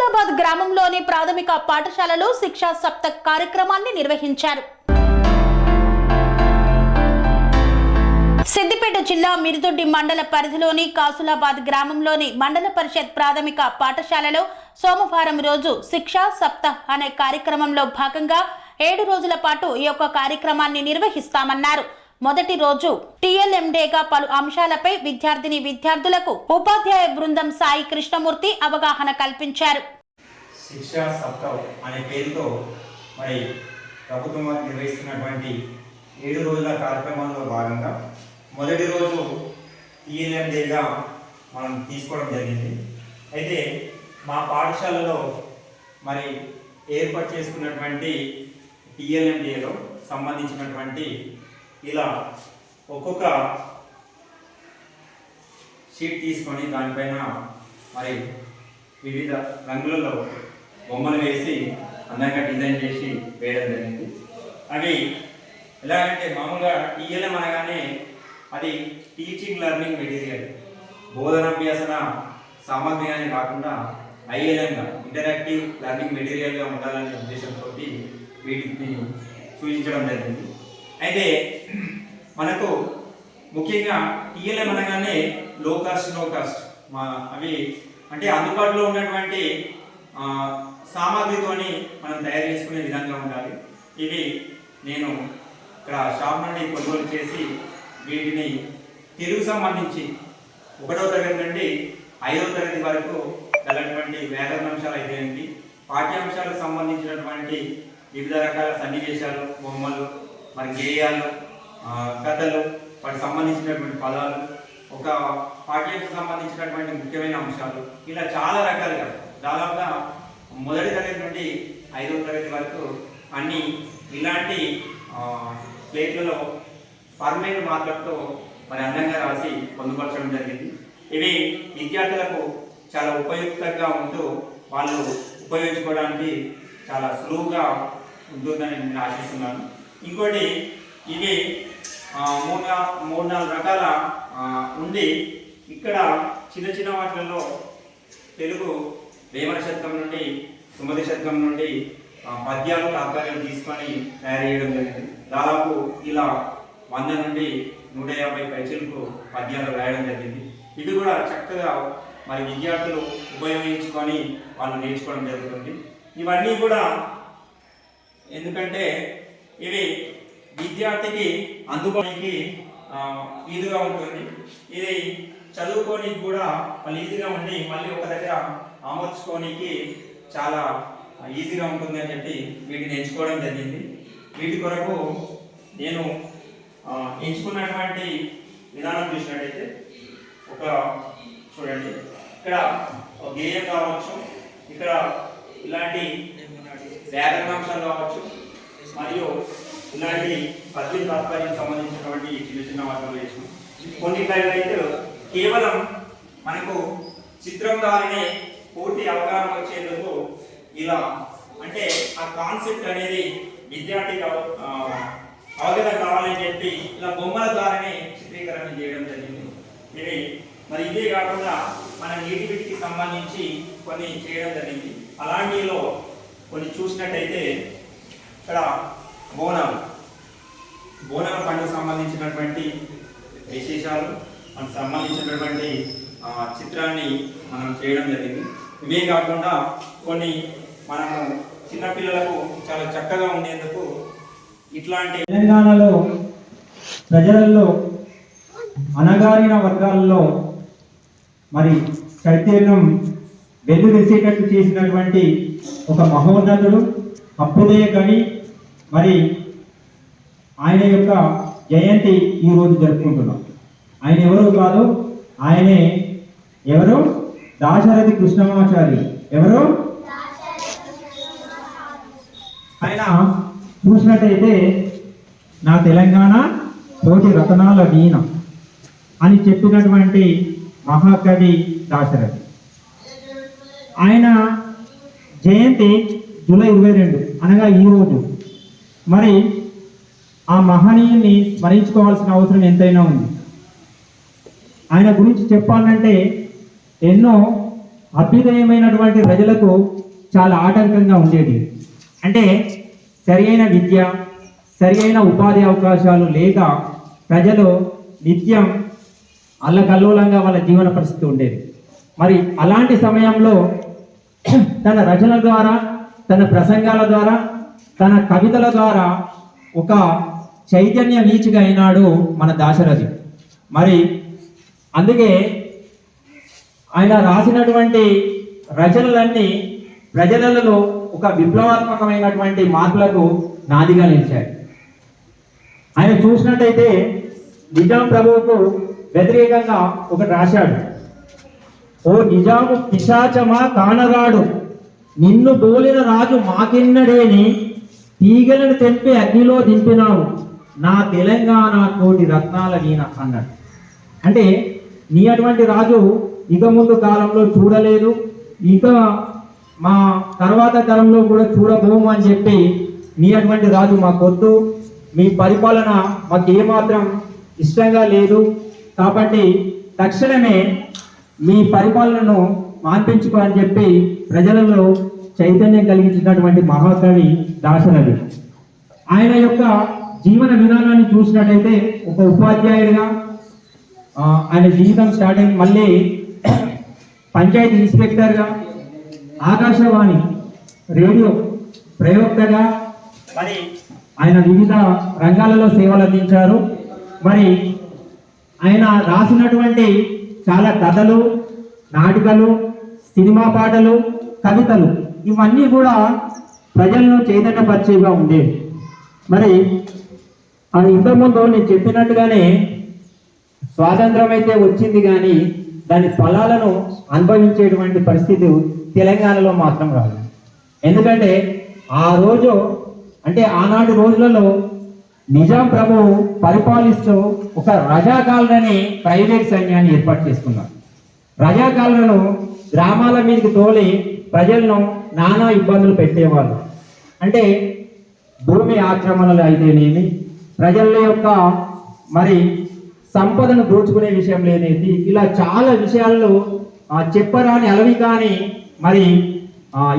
కాసులాబాద్ గ్రామంలోని ప్రాథమిక పాఠశాలలో శిక్షా సప్తాహ్ కార్యక్రమాన్ని నిర్వహించారు. సిద్దిపేట జిల్లా మిరుదొడ్డి మండల పరిధిలోని కాసులాబాద్ గ్రామంలోని మండల పరిషత్ ప్రాథమిక పాఠశాలలో సోమవారం రోజు శిక్షా సప్తాహ్ అనే కార్యక్రమంలో భాగంగా 7 రోజుల పాటు ఈ యొక్క కార్యక్రమాన్ని నిర్వహిస్తామన్నారు. మొదటి రోజు టీఎల్ఎండేగా పలు అంశాలపై విద్యార్థులకు ఉపాధ్యాయ బృందం సాయి కృష్ణమూర్తి అవగాహన కల్పించారు. శిక్షా సప్తాహ్ అనే పేరుతో మరి ప్రభుత్వం నిర్వహిస్తున్నటువంటి 7 రోజుల కార్యక్రమంలో భాగంగా మొదటి రోజు టీఎల్ఎండేగా మనం తీసుకోవడం జరిగింది. అయితే మా పాఠశాలలో మరి ఏర్పాటు చేసుకున్నటువంటి టీఎల్ఎండేలో సంబంధించినటువంటి ఇలా ఒక్కొక్క షీట్ తీసుకొని దానిపైన మరి వివిధ రంగులలో బొమ్మలు వేసి అందంగా డిజైన్ చేసి వేయడం జరిగింది. అవి ఎలాగంటే మామూలుగా టీఎల్ఎం అనగానే అది టీచింగ్ లెర్నింగ్ మెటీరియల్, బోధనాభ్యాసన సామగ్రి అని కాకుండా ఐఎల్ఎంగా ఇంటరాక్టివ్ లెర్నింగ్ మెటీరియల్గా ఉండాలనే ఉద్దేశంతో వీటిని సూచించడం జరిగింది. అయితే మనకు ముఖ్యంగా టీఎల్ఎం అనగానే లో కాస్ట్ నో కాస్ట్ అవి అంటే అందుబాటులో ఉన్నటువంటి సామాగ్రితోని మనం తయారు చేసుకునే విధంగా ఉండాలి. ఇవి నేను ఇక్కడ షాప్ నుండి కొనుగోలు చేసి వీటిని తెలుగు సంబంధించి 1వ తరగతి నుండి 5వ తరగతి వరకు గలటువంటి వ్యాకరణాంశాలు అయితేంటి, పాఠ్యాంశాలకు సంబంధించినటువంటి వివిధ రకాల సన్నివేశాలు, బొమ్మలు, మరి గేయాలు, కథలు, వాటికి సంబంధించినటువంటి పదాలు, ఒక పాఠ్యాంశానికి సంబంధించినటువంటి ముఖ్యమైన అంశాలు, ఇలా చాలా రకాలుగా దాదాపుగా 1వ తరగతి నుండి 5వ తరగతి వరకు అన్ని ఇలాంటి ప్లేట్లలో పర్మనెంట్ మార్కర్తో మరి అందంగా రాసి పొందుపరచడం జరిగింది. ఇవి విద్యార్థులకు చాలా ఉపయుక్తంగా ఉంటూ వాళ్ళు ఉపయోగించుకోవడానికి చాలా సులువుగా ఉంటుందని నేను ఆశిస్తున్నాను. ఇంకోటి ఇవి 3-4 రకాల ఉండి ఇక్కడ చిన్న చిన్న వాటిలలో తెలుగు వేమన శతకం నుండి సుమతి శతకం నుండి పద్యాలు తాత్పర్యాలు తీసుకొని తయారు చేయడం జరిగింది. దాదాపు ఇలా 100 నుండి 150 పైచలకు పద్యాలు రాయడం జరిగింది. ఇది కూడా చక్కగా మరి విద్యార్థులు ఉపయోగించుకొని వాళ్ళు నేర్చుకోవడం జరుగుతుంది. ఇవన్నీ కూడా ఎందుకంటే ఇవి విద్యార్థికి అందుబాటుకి ఈజీగా ఉంటుంది. ఇది చదువుకోనికి కూడా వాళ్ళు ఈజీగా ఉండి మళ్ళీ ఒక దగ్గర అమర్చుకోనికి చాలా ఈజీగా ఉంటుంది అని చెప్పి వీటిని ఎంచుకోవడం జరిగింది. వీటి కొరకు నేను ఎంచుకున్నటువంటి విధానం చూసినట్టయితే ఒక చూడండి, ఇక్కడ ఒక గేయం కావచ్చు, ఇక్కడ ఇలాంటి వ్యాకరణాంశాలు కావచ్చు, మరియు ఇలాంటి పద్యం తాత్పర్యం సంబంధించినటువంటి చిన్న చిన్న వాటిలో చేసినాం. కొన్నిట్లయితే కేవలం మనకు చిత్రం ద్వారానే పూర్తి అవగాహన వచ్చేందుకు ఇలా అంటే ఆ కాన్సెప్ట్ అనేది విద్యార్థికి అవగాహన కావాలని చెప్పి ఇలా బొమ్మల ద్వారానే చిత్రీకరణ చేయడం జరిగింది. ఇవి మరి ఇదే కాకుండా మన నేటివిటీకి సంబంధించి కొన్ని చేయడం జరిగింది. అలాంటిలో కొన్ని చూసినట్టయితే ఇక్కడ బోనాల పండుగ సంబంధించినటువంటి విశేషాలు, మనకు సంబంధించినటువంటి చిత్రాన్ని మనం చేయడం జరిగింది. ఇవే కాకుండా కొన్ని మనము చిన్నపిల్లలకు చాలా చక్కగా ఉండేందుకు ఇట్లాంటి తెలంగాణలో ప్రజలలో అణగారిన వర్గాలలో మరి చైతన్యం వెల్లువెసేటట్టు చేసినటువంటి ఒక మహోన్నతుడు అప్పుడే కవి. మరి ఆయన యొక్క జయంతి ఈరోజు జరుపుకుంటున్నాం. ఆయన ఎవరు కాదు, ఆయనే ఎవరు? దాశరథి కృష్ణమాచారి. ఎవరు ఆయన? చూసినట్టయితే నా తెలంగాణ కోటి రతనాల వీణ అని చెప్పినటువంటి మహాకవి దాశరథి. ఆయన జయంతి జూలై 22 అనగా ఈరోజు. మరి ఆ మహనీయుని స్మరించుకోవాల్సిన అవసరం ఎంతైనా ఉంది. ఆయన గురించి చెప్పాలంటే ఎన్నో అభ్యుదయమైనటువంటి ప్రజలకు చాలా ఆటంకంగా ఉండేది. అంటే సరి అయిన విద్య, సరి అయిన ఉపాధి అవకాశాలు లేక ప్రజలు నిత్యం అల్లకల్లోలంగా వాళ్ళ జీవన పరిస్థితి ఉండేది. మరి అలాంటి సమయంలో తన రచనల ద్వారా, తన ప్రసంగాల ద్వారా, తన కవితల ద్వారా ఒక చైతన్య వీచిగా అయినాడు మన దాశరథి. మరి అందుకే ఆయన రాసినటువంటి రచనలన్నీ ప్రజలలో ఒక విప్లవాత్మకమైనటువంటి మార్పులకు నాందిగా నిలిచాయి. ఆయన చూసినట్టయితే నిజాం ప్రభువుకు వ్యతిరేకంగా ఒకటి రాశాడు. ఓ నిజాము పిశాచమా కానరాడు, నిన్ను బోలిన రాజు మాకిన్నడేని, తీగలను తెంపి అగ్నిలో దింపినావు, నా తెలంగాణ కోటి రత్నాల వీణ అన్నాడు. అంటే నీ అటువంటి రాజు ఇక ముందు కాలంలో చూడలేదు, ఇక మా తర్వాత తరంలో కూడా చూడబోము అని చెప్పి, నీ అటువంటి రాజు మాకొద్దు, మీ పరిపాలన మాకు ఏమాత్రం ఇష్టంగా లేదు, కాబట్టి తక్షణమే మీ పరిపాలనను మాన్పించుకో అని చెప్పి ప్రజలలో చైతన్యం కలిగించినటువంటి మహాకవి దాశరథి. ఆయన యొక్క జీవన విధానాన్ని చూసినట్టయితే ఒక ఉపాధ్యాయుడిగా ఆయన జీవితం స్టార్ట్ అయింది. మళ్ళీ పంచాయతీ ఇన్స్పెక్టర్గా, ఆకాశవాణి రేడియో ప్రయోక్తగా మరి ఆయన వివిధ రంగాలలో సేవలు అందించారు. మరి ఆయన రాసినటువంటి చాలా కథలు, నాటికలు, సినిమా పాటలు, కవితలు ఇవన్నీ కూడా ప్రజలను చైతన్యపరిచేగా ఉండేవి. మరి అది ఇంతకుముందు నేను చెప్పినట్టుగానే స్వాతంత్రం అయితే వచ్చింది కానీ దాని ఫలాలను అనుభవించేటువంటి పరిస్థితి తెలంగాణలో మాత్రం రాదు. ఎందుకంటే ఆ రోజు అంటే ఆనాటి రోజులలో నిజాం ప్రభు పరిపాలిస్తూ ఒక రజాకాలనీ ప్రైవేట్ సైన్యాన్ని ఏర్పాటు చేసుకున్నారు. రజాకాలను గ్రామాల మీదకి తోలి ప్రజలను నానా ఇబ్బందులు పెట్టేవాళ్ళు. అంటే భూమి ఆక్రమణలు అయితేనేమి, ప్రజల యొక్క మరి సంపదను దోచుకునే విషయం లేనేది, ఇలా చాలా విషయాల్లో చెప్పరాని అలవి కాని మరి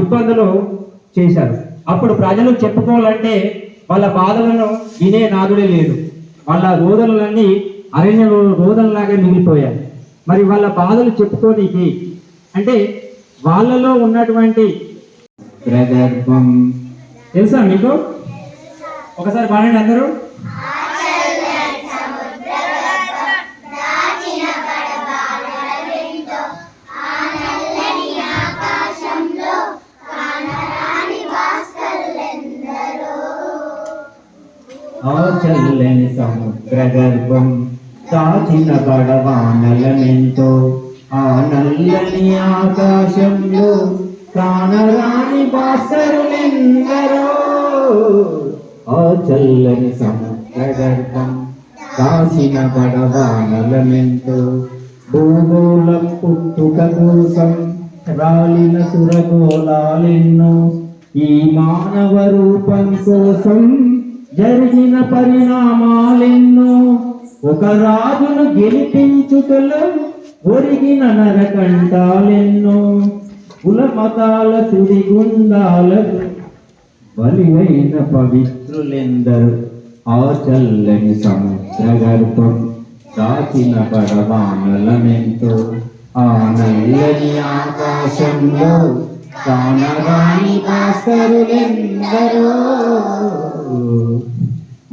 ఇబ్బందులు చేశారు. అప్పుడు ప్రజలు చెప్పుకోవాలంటే వాళ్ళ బాధలను వినే నాదుడే లేదు. వాళ్ళ రోదనలన్నీ అరణ్యంలో రోదనలాగే మిగిలిపోయాయి. మరి వాళ్ళ బాధలు చెప్పుకోనికి అంటే వాళ్ళలో ఉన్నటువంటి ప్రగర్భం తెలుసా మీకు? ఒకసారి పాడండి అందరూ. ఆ చల్లని సముద్ర గర్భం దాచిన పడవానలమెంతో, ఆ నల్లని ఆకాశంలో కానరాని భాస్కరులెందరో. ఆ చల్లని సముద్ర గర్భం దాచిన పడవానలమెంతో, భూగోళ పుట్టుక కోసం రాలిన సురగోళాలెన్నో, ఈ మానవ రూపం కోసం జరిగిన పరిణామాలెన్నో, ఒక రాజును గెలిపించుటలో ఒరిగిన నరకంటాలెన్నో, కుల మతాల సుడిగుండాలకు బలివైన పవిత్రులెందరు. ఆ చల్లని సముద్ర గర్భం దాచిన పడవానలమెంతో, ఆ నల్లని ఆకాశంలో కానరాని భాస్కరులెందరో.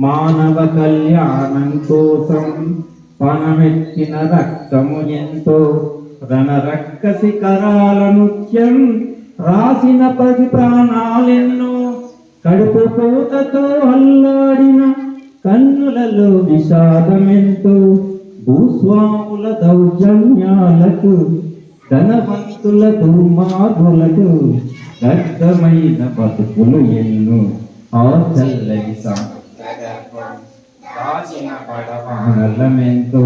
మానవ కళ్యాణం కోసం పణమెత్తిన రక్తము ఎంతో, రణరక్కసి కరాల నృత్యం రాసిన 10 ప్రాణాలెన్నో, కడుపు కోతతో అల్లాడిన కన్నులలో విషాదమెంతో, భూస్వాముల దౌర్జన్యాలకు ధనవంతుల దుర్మార్గులకు దగ్ధమైన బతుకులు ఎన్నో. ఆ చల్లని సముద్ర గర్భం దాచిన పడవానలమెంతో,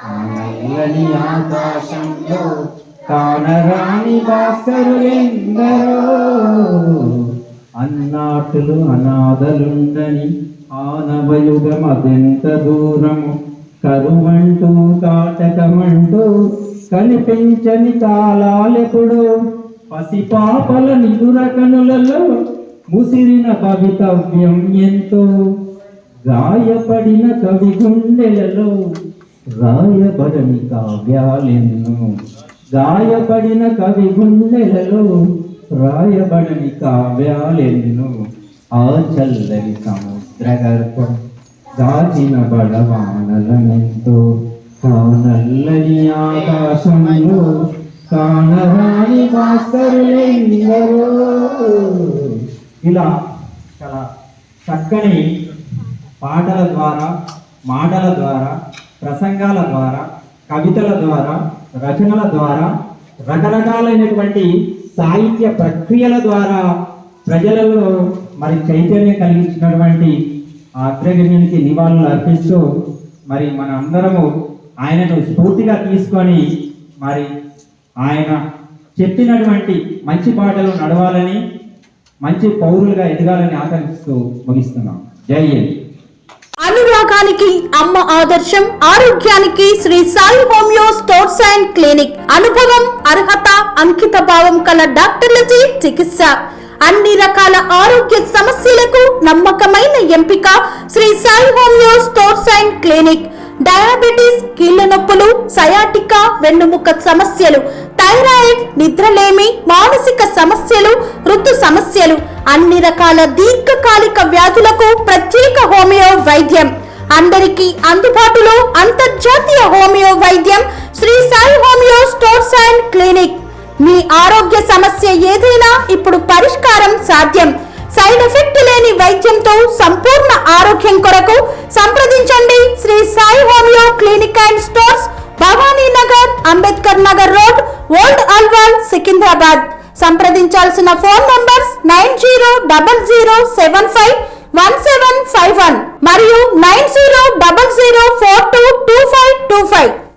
ఆ నల్లని ఆకాశంలో కానరాని భాస్కరులెందరో. అన్నాటులు అనాథలుండని ఆనవయుగం అదెంత దూరము, కరువంటూ కాటకమంటూ కనిపించని కాలాలెప్పుడో పసిపాపల నిదుర కనులలో ముసిరిన భవితవ్యం ఎంతో గాయపడిన కవి గుండెలలో రాయబడని కావ్యాలెన్నో గాయపడిన కవి గుండెలలో రాయబడని కావ్యాలెన్నో ఆ చల్లని సముద్ర గర్భం దాచిన బడవానలమెంతో ఆ నల్లని ఆకాశంలో కానరాని మాస్టరులెందరో. ఇలా చాలా చక్కని పాటల ద్వారా, మాటల ద్వారా, ప్రసంగాల ద్వారా, కవితల ద్వారా, రచనల ద్వారా, రకరకాలైనటువంటి సాహిత్య ప్రక్రియల ద్వారా ప్రజలలో మరి చైతన్యం కలిగించినటువంటి ఆ అగ్రగణ్యునికి నివాళులు అర్పిస్తూ మరి మన అందరము ఆయనను స్ఫూర్తిగా తీసుకొని మరి ఆయన చెప్పినటువంటి మంచి పాటలు నడవాలని, మంచి పౌరులుగా ఎదగాలని ఆకాంక్షిస్తూ ముగిస్తున్నాం. జై హింద్. అనురాగానికి అమ్మ ఆదర్శం, ఆరోగ్యానికి Shri Sai homeo stores and clinic. అనుభవం, అర్హత, అంకిత భావం కల డాక్టర్లచే చికిత్స. అన్ని రకాల ఆరోగ్య సమస్యలకు నమ్మకమైన ఎంపిక Shri Sai homeo stores and clinic. Diabetes, కీళ్ల నొప్పులు, సయాటికా, వెన్నుముక్క సమస్యలు, థైరాయిడ్, నిద్రలేమి, మానసిక సమస్యలు, ఋతు సమస్యలు, అన్ని రకాల దీర్ఘకాలిక వ్యాధులకు ప్రత్యేక హోమియో వైద్యం. అందరికీ అందుబాటులో అంతర్జాతీయ హోమియో వైద్యం Shri Sai homeo stores and clinic. మీ ఆరోగ్య సమస్య ఏదైనా ఇప్పుడు పరిష్కారం సాధ్యం. సైడ్ ఎఫెక్ట్ లేని వైద్యంతో సంపూర్ణ ఆరోగ్యం కొరకు సంప్రదించండి Shri Sai homeo clinic and stores, Bhavani Nagar, Ambedkar Nagar road, old Alwal, Secunderabad. సంప్రదించాల్సిన ఫోన్ నంబర్స్ 9000751751 మరియు 9000422525.